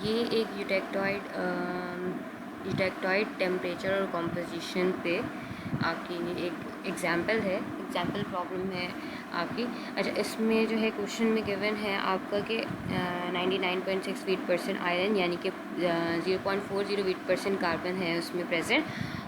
ये एक eutectoid temperature और कॉम्पोजिशन पे आपकी एक एग्जाम्पल प्रॉब्लम है आपकी। अच्छा, इसमें जो है क्वेश्चन में गिवन है आपका कि 99.6 वीट% आयरन यानी कि 0.40 वीट% कार्बन है उसमें प्रेजेंट,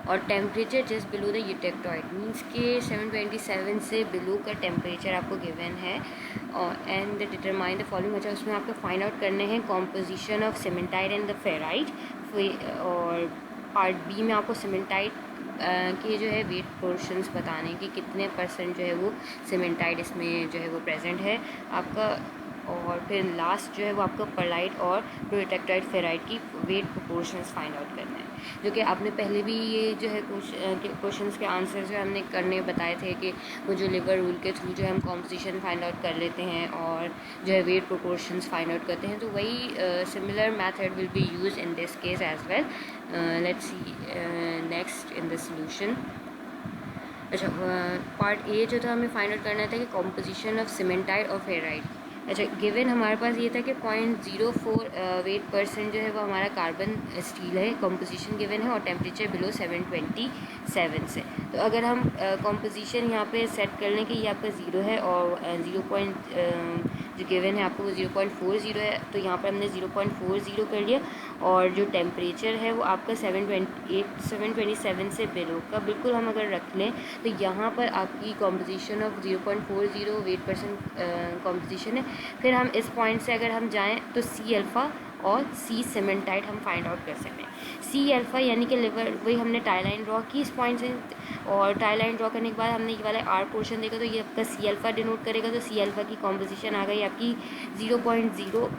और temperature just below the eutectoid means के 727 से बिलो का टेम्परेचर आपको गिवन है। और एंड डिटरमाइन द फॉलोइंग। अच्छा, उसमें आपको फाइंड आउट करने हैं composition of cementite and the ferrite. और पार्ट बी में आपको सीमेंटाइट के जो है वेट पोर्शंस बताने कि कितने % जो है वो सीमेंटाइट इसमें जो है वो प्रेजेंट है आपका। और फिर लास्ट जो है वो आपको परलाइट और प्रोटेक्टाइड फेराइट की वेट प्रोपोर्शंस फाइंड आउट करना है, जो कि आपने पहले भी ये जो है क्वेश्चंस के आंसर जो हमने करने बताए थे कि वो जो लिवर रूल के थ्रू जो है हम कॉम्पोजिशन फाइंड आउट कर लेते हैं और जो है वेट प्रोपोर्शंस फाइंड आउट करते हैं। तो वही similar method will be use in this case as well. Let's see next in the solution. अच्छा, पार्ट ए जो था हमें फाइंड आउट करना था कि कॉम्पोजिशन ऑफ सीमेंटाइट और फेराइट। अच्छा, गिवन हमारे पास ये था कि 0.04 वेट% जो है वो हमारा कार्बन स्टील है, कॉम्पोजिशन गिवन है और टेम्परेचर बिलो 727 से। तो अगर हम कॉम्पोजिशन यहाँ पे सेट कर लें कि ये आपका 0 है और 0 जो गिवन है आपको वो 0.40 है, तो यहाँ पर हमने 0.40 कर लिया। और जो टेम्परेचर है वो आपका 727 से बिलो का बिल्कुल हम अगर रख लें तो यहाँ पर आपकी कॉम्पोजिशन ऑफ 0.40 वेट% कॉम्पोजिशन है। फिर हम इस पॉइंट से अगर हम जाएँ तो सी अल्फ़ा और सी सीमेंटाइट हम फाइंड आउट कर सकते हैं। सी अल्फ़ा यानी कि लिवर, वही हमने टाई लाइन ड्रॉ की इस पॉइंट से, और टाई लाइन ड्रॉ करने के बाद हमने ये वाला आर पोर्शन देखा तो ये आपका सी अल्फ़ा डिनोट करेगा। तो सी अल्फ़ा की कॉम्पोजिशन आ गई आपकी 0.022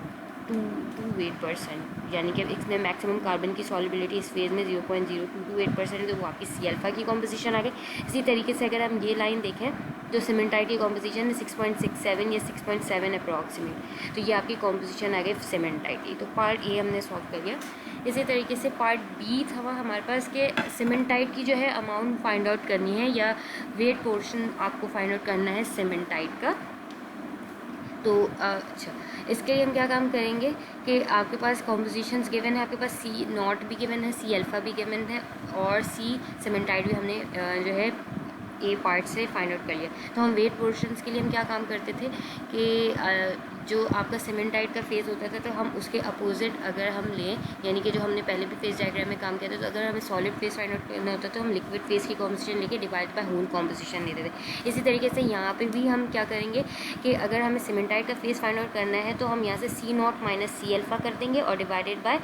वेट%, यानी कि इसमें मैक्सिमम कार्बन की सॉल्युबिलिटी इस फेज में 0.022 वेट% है, तो वो आपकी सी अल्फ़ा की कॉम्पोजिशन आ गई। इसी तरीके से अगर हम ये लाइन देखें तो सीमेंटाइट की कॉम्पोजिशन है 6.67 या 6.7 अप्रॉक्सीमेट, तो ये आपकी कॉम्पोजिशन आ गई सीमेंटाइट की। तो पार्ट ए हमने सॉल्व कर लिया। इसी तरीके से पार्ट बी था हमारे पास के सीमेंटाइट की जो है अमाउंट फाइंड आउट करनी है या वेट पोर्शन आपको फाइंड आउट करना है सीमेंटाइट का। तो अच्छा, इसके लिए हम क्या काम करेंगे कि आपके पास कॉम्पोजिशंस गिवन है, आपके पास सी नॉट भी गिवन है, सी अल्फ़ा भी गिवन है और सी सीमेंटाइट भी हमने जो है ए पार्ट से फाइंड आउट कर लिया। तो हम वेट पोर्शंस के लिए हम क्या काम करते थे कि जो आपका सीमेंटाइट का फेज़ होता था तो हम उसके अपोजिट अगर हम लें, यानी कि जो हमने पहले भी फेज़ डायग्राम में काम किया था, तो अगर हमें सॉलिड फेज़ फाइंड आउट करना होता तो हम लिक्विड फेज़ की कॉम्पोजिशन लेके डिवाइड बाय होल कॉम्पोजिशन लेते थे। इसी तरीके से यहाँ पे भी हम क्या करेंगे कि अगर हमें सीमेंटाइट का फेज़ फाइंड आउट करना है तो हम यहाँ से C naught minus C alpha कर देंगे और divided by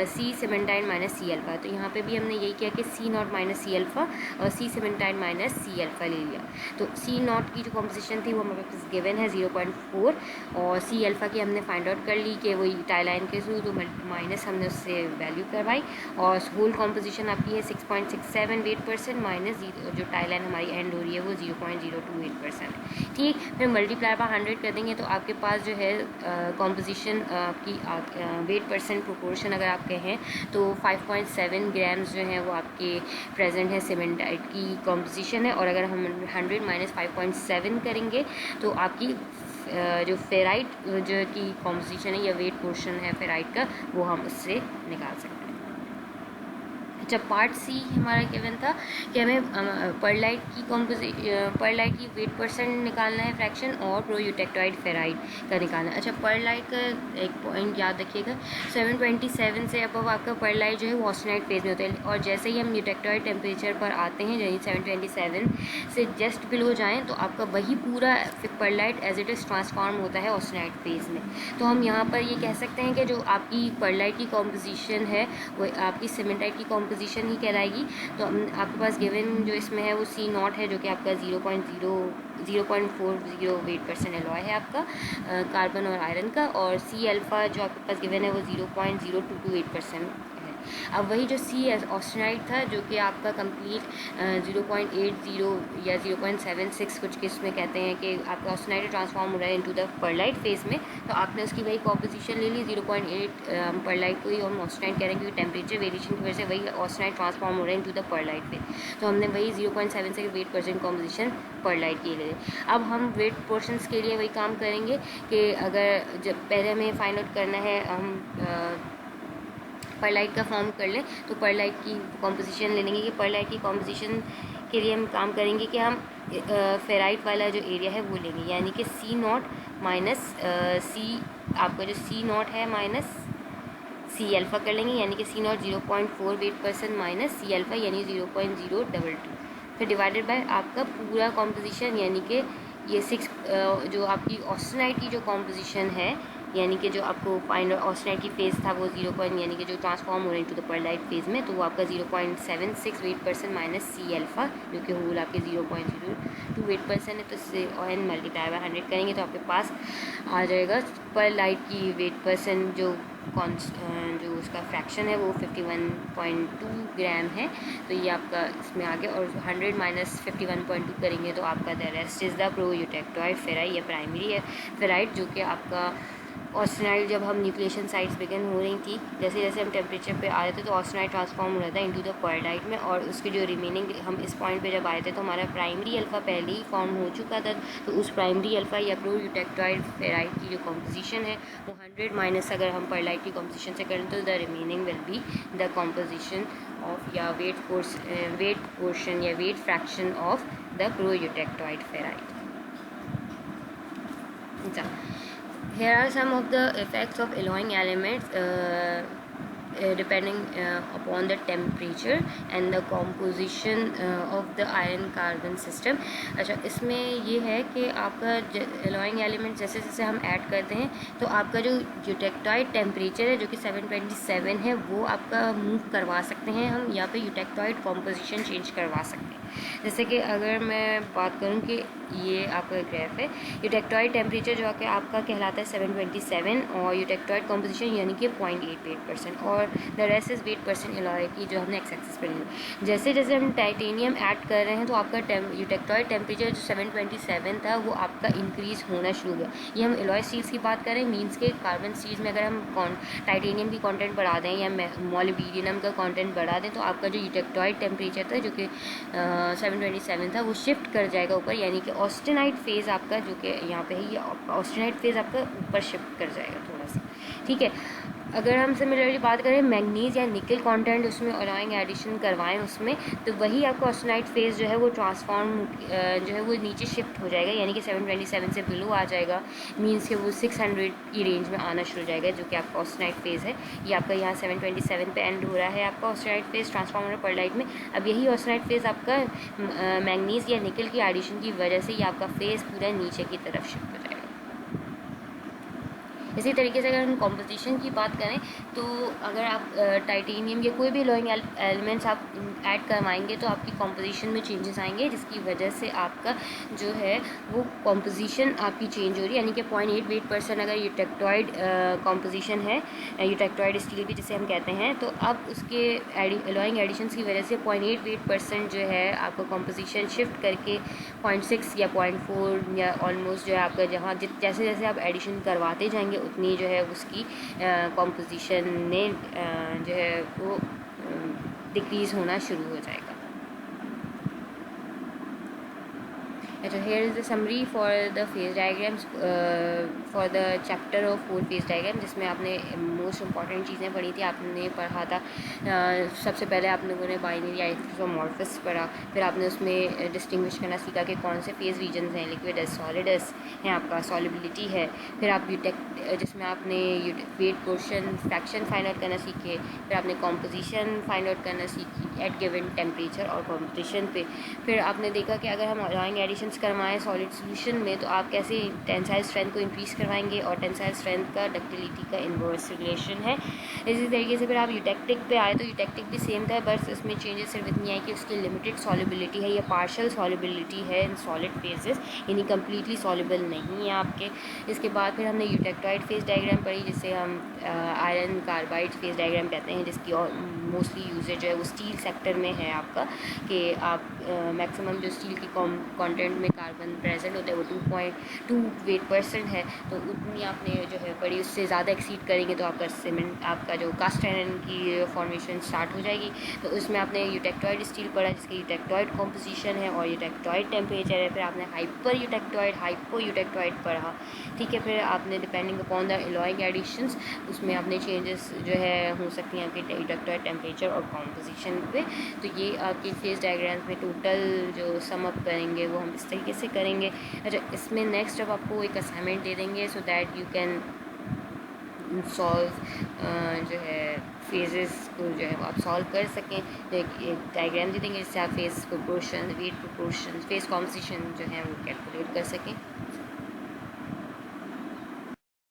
C cementite minus C alpha. तो यहाँ पे भी हमने यही किया कि C naught minus C alpha और C cementite minus C alpha ले लिया। तो सी नॉट की जो कॉम्पोजिशन थी वो हमारे पास गिवन है 0.4 और सी अल्फ़ा की हमने फाइंड आउट कर ली कि वही टाई लाइन के थ्रू, तो माइनस हमने उससे वैल्यू करवाई। और होल कॉम्पोजिशन आपकी है 6.67 वेट% माइनस जो टाई लाइन हमारी एंड हो रही है वो 0.028%। ठीक, फिर मल्टीप्लाई बाय 100 कर देंगे तो आपके पास जो है कॉम्पोजिशन आपकी वेट% प्रोपोर्शन अगर आप कहें तो 5.7 ग्राम्स जो है वो आपके प्रेजेंट है सीमेंटाइट की कॉम्पोजिशन है। और अगर हम 100 माइनस 5.7 करेंगे तो आपकी जो फेराइट जो की कॉम्पोजिशन है या वेट पोर्शन है फेराइट का वो हम उससे निकाल सकते हैं। जब पार्ट सी हमारा गिवन था कि हमें परलाइट की वेट% निकालना है फ्रैक्शन और प्रोयूटेक्टॉइड फेराइट का निकालना है। अच्छा, परलाइट का एक पॉइंट याद रखिएगा, 727 से अब आपका परलाइट जो है वो ऑस्टेनाइट फेज में होता है, और जैसे ही हम यूटेक्टॉइड टेम्परेचर पर आते हैं यानी 727 से जस्ट बिलो जाएँ तो आपका वही पूरा pearlite as it is transform होता है ऑस्टेनाइट फेज में। तो हम यहाँ पर ये कह सकते हैं कि जो आपकी परलाइट की कॉम्पोजिशन है वो आपकी सीमेंटाइट की कॉम्पोजिशन ही कहलाएगी। तो आपके पास गिवन जो इसमें है वो सी नॉट है जो कि आपका 0.40 वेट% एलॉय है आपका कार्बन और आयरन का, और सी अल्फ़ा जो आपके पास गिवन है वो 0.022 वेट% है। अब वही जो सी ऑस्टेनाइट था जो कि आपका कंप्लीट 0.80 या 0.76 कुछ किस में कहते हैं कि आपका ऑस्टेनाइट ट्रांसफॉर्म हो रहा है इनटू द परलाइट फेज में, तो आपने उसकी वही कॉम्पोजिशन ले ली 0.8 परलाइट को ही हम ऑस्टेनाइट कह रहे हैं क्योंकि टेम्परेचर वेरिएशन की वजह से वही ऑस्टेनाइट ट्रांसफॉर्म हो रहा है इनटू द परलाइट फेज। तो हमने वही 0.76 वेट परसेंट कॉम्पोजिशन परलाइट की ले। अब हम वेट पोर्शंस के लिए वही काम करेंगे कि अगर जब पहले हमें फाइंड आउट करना है हम परलाइट का फॉर्म कर लें, तो परलाइट की कॉम्पोजिशन ले लेंगे कि परलाइट की कॉम्पोजिशन के लिए हम काम करेंगे कि हम फेराइट वाला जो एरिया है वो लेंगे, यानी कि सी नॉट माइनस सी, आपका जो सी नॉट है माइनस सी अल्फ़ा कर लेंगे, यानी कि C naught 0.4 weight percent minus C alpha यानी 0.022, फिर डिवाइडेड बाय आपका पूरा कॉम्पोजिशन, यानी कि ये 6 जो आपकी ऑस्टेनाइट की जो कॉम्पोजिशन है, यानी कि जो आपको फाइंड ऑस्टेनाइट की फेज़ था वो 0. यानी कि जो ट्रांसफॉर्म हो रही टू द परलाइट फेज़ में, तो वो आपका 0.76 weight percent minus C alpha जो कि होल आपके 0.02 वेट परसेंट है, तो इससे एन मल्टीप्लाई बाय 100 करेंगे तो आपके पास आ जाएगा परलाइट की वेट परसेंट जो उसका फ्रैक्शन है वो 51.2 ग्राम है। तो ये आपका इसमें आ गया, और 100 माइनस 51.2 करेंगे तो आपका the rest is the pro eutectoid ferrite या प्राइमरी है फेराइट, जो कि आपका ऑस्टेनाइट जब हम न्यूक्लिएशन साइट्स बिगिन हो रही थी, जैसे जैसे हम टेम्परेचर पे आ रहे थे तो ऑस्टेनाइट ट्रांसफॉर्म हो रहा था इनटू द परलाइट में, और उसके जो रिमेनिंग हम इस पॉइंट पे जब आए थे तो हमारा प्राइमरी अल्फ़ा पहले ही फॉर्म हो चुका था, तो उस प्राइमरी अल्फ़ा या प्रो यूटेक्टॉइड फेराइट की जो कॉम्पोजिशन है वो 100 माइनस अगर हम परलाइट की कॉम्पोजिशन से करें तो the remaining will be the composition of या वेट पोर्शन या weight fraction of the pro eutectoid ferrite. Here are some of the effects of alloying elements depending upon the temperature and the composition of the iron carbon system। अच्छा, इसमें ये है कि आपका alloying element जैसे जैसे हम ऐड करते हैं तो आपका जो यूटेक्टॉइड टेम्परेचर है जो कि 727 है वो आपका मूव करवा सकते हैं हम, या फिर यूटेक्टॉइड कॉम्पोजिशन चेंज करवा सकते हैं। जैसे कि अगर मैं बात करूं कि ये आपका ग्राफ है, यूटेक्टॉइड टेम्परेचर जो कि आपका कहलाता है 727 और यूटेक्टॉइड कॉम्पोजिशन यानी कि 0.88% और the rest is wait percent alloy की जो हमने एक्स एक्सिस पर ली। जैसे जैसे हम टाइटेनियम ऐड कर रहे हैं तो आपका यूटेक्टॉइड टेम्परेचर जो 727 था वो आपका इंक्रीज़ होना शुरू हुआ। ये हम एलॉय स्टील्स की बात करें, मीन्स के कार्बन स्टील्स में अगर हम टाइटेनियम की कंटेंट बढ़ा दें या मोलिब्डेनम का कंटेंट बढ़ा दें तो आपका जो यूटेक्टॉइड टेम्परेचर था जो कि 727 था वो शिफ्ट कर जाएगा ऊपर, यानी कि ऑस्टेनाइट फेज़ आपका जो कि यहाँ पे है ये ऑस्टेनाइट फेज़ आपका ऊपर शिफ्ट कर जाएगा थोड़ा सा। ठीक है, अगर हम सिमिलरली बात करें मैग्नीज या निकल कंटेंट उसमें अलॉइंग एडिशन करवाएं उसमें, तो वही आपका ऑस्टेनाइट फेज़ जो है वो ट्रांसफॉर्म जो है वो नीचे शिफ्ट हो जाएगा, यानी कि 727 से बिलो आ जाएगा, मीन्स कि वो 600 की रेंज में आना शुरू हो जाएगा जो कि आपका ऑस्टेनाइट फेज़ है। ये आपका यहाँ 727 पे एंड हो रहा है आपका ऑस्टेनाइट फेज़ ट्रांसफॉर्म हो रहा है परलाइट में। अब यही ऑस्टेनाइट फेज़ आपका मैग्नीज या निकल की एडिशन की वजह से ये आपका फेज़ पूरा नीचे की तरफ शिफ्ट हो जाएगा। इसी तरीके से अगर हम कॉम्पोजिशन की बात करें तो अगर आप टाइटेनियम या कोई भी अलॉइंग एलिमेंट्स आप ऐड करवाएंगे तो आपकी कॉम्पोजिशन में चेंजेस आएंगे, जिसकी वजह से आपका जो है वो कॉम्पोजिशन आपकी चेंज हो रही है, यानी कि 0.8 वेट परसेंट अगर यूटेक्टॉइड कॉम्पोजिशन है, यूटेक्टॉइड स्टील भी जिसे हम कहते हैं, तो अब उसके अलॉइंग एडिशंस की वजह से 0.8 वेट परसेंट जो है आपका कॉम्पोजिशन शिफ्ट करके 0.6 या 0.4 या ऑलमोस्ट जो है आपका जहाँ जैसे जैसे आप एडिशन करवाते जाएंगे उतनी जो है उसकी कॉम्पोजिशन में जो है वो डिक्रीज़ होना शुरू हो जाएगा। So here is the summary for the phase diagrams for the chapter of 4 phase diagram, जिसमें आपने मोस्ट इम्पॉर्टेंट चीज़ें पढ़ी थी। आपने पढ़ा था सबसे पहले आप लोगों ने बाइनरी आइसोमॉर्फस पढ़ा, फिर आपने उसमें डिस्टिंग्विश करना सीखा कि कौन से फेज रीजन्स हैं, लिक्विड है, सॉलिड है, आपका सॉलिबिलिटी है, फिर आप जिसमें आपने weight portion fraction find out करना सीखे, फिर आपने कॉम्पोजिशन फाइंड आउट करना सीखी एट गिवन टेम्परेचर और कॉम्पोजिशन पे। फिर आपने देखा कि अगर हम अलॉइंग एडिशन इन्वॉल्व करवाएं सॉलिड सोल्यूशन में, तो आप कैसे टेंसाइल स्ट्रेंथ को इंक्रीज़ करवाएंगे, और टेंसाइल स्ट्रेंथ का डक्टिलिटी का इन्वर्स रिलेशन है। इसी तरीके से फिर आप यूटेक्टिक पे आए तो यूटेक्टिक भी सेम था, बस इसमें चेंजेस सिर्फ इतनी है कि उसकी लिमिटेड सॉलिबिलिटी है या पार्शियल सॉलिबिलिटी है इन सॉलिड फेजेस, यानी कम्प्लीटली सॉलिबल नहीं है आपके। इसके बाद फिर हमने यूटेक्टॉइड फेज डायग्राम पढ़ी, जिसे हम आयरन कार्बाइड फेज डायग्राम कहते हैं, जिसकी मोस्टली यूजेज है वो स्टील सेक्टर में है आपका, कि आप मैक्सिमम जो स्टील की कंटेंट में कार्बन प्रेजेंट होता है वो 2.28% है, तो उतनी आपने जो है बड़ी, उससे ज़्यादा एक्सीड करेंगे तो आपका सीमेंट, आपका जो कास्ट आयरन की फॉर्मेशन स्टार्ट हो जाएगी। तो उसमें आपने यूटेक्टॉइड स्टील पढ़ा, जिसकी यूटेक्टॉइड कॉम्पोजिशन है और यूटेक्टॉइड टेम्परेचर है। फिर आपने हाइपर यूटेक्टॉइड, हाइपो यूटेक्टॉइड पढ़ा, ठीक है। फिर आपने depending upon the alloying additions, उसमें आपने चेंजेस जो है हो सकती हैं आपके यूटेक्टॉइड टेम्परेचर और कॉम्पोजिशन पे। तो ये आपके फेज डायग्राम्स में टोटल जो सम अप करेंगे वो हम इस तरीके से करेंगे। अच्छा, इसमें नेक्स्ट अब आपको एक असाइनमेंट दे देंगे so that you can solve जो है फेजेस को जो है आप सॉल्व कर सकें। तो एक डायग्राम दे देंगे जिससे आप phase proportion, weight proportion, phase composition जो है वो कैलकुलेट कर सकें।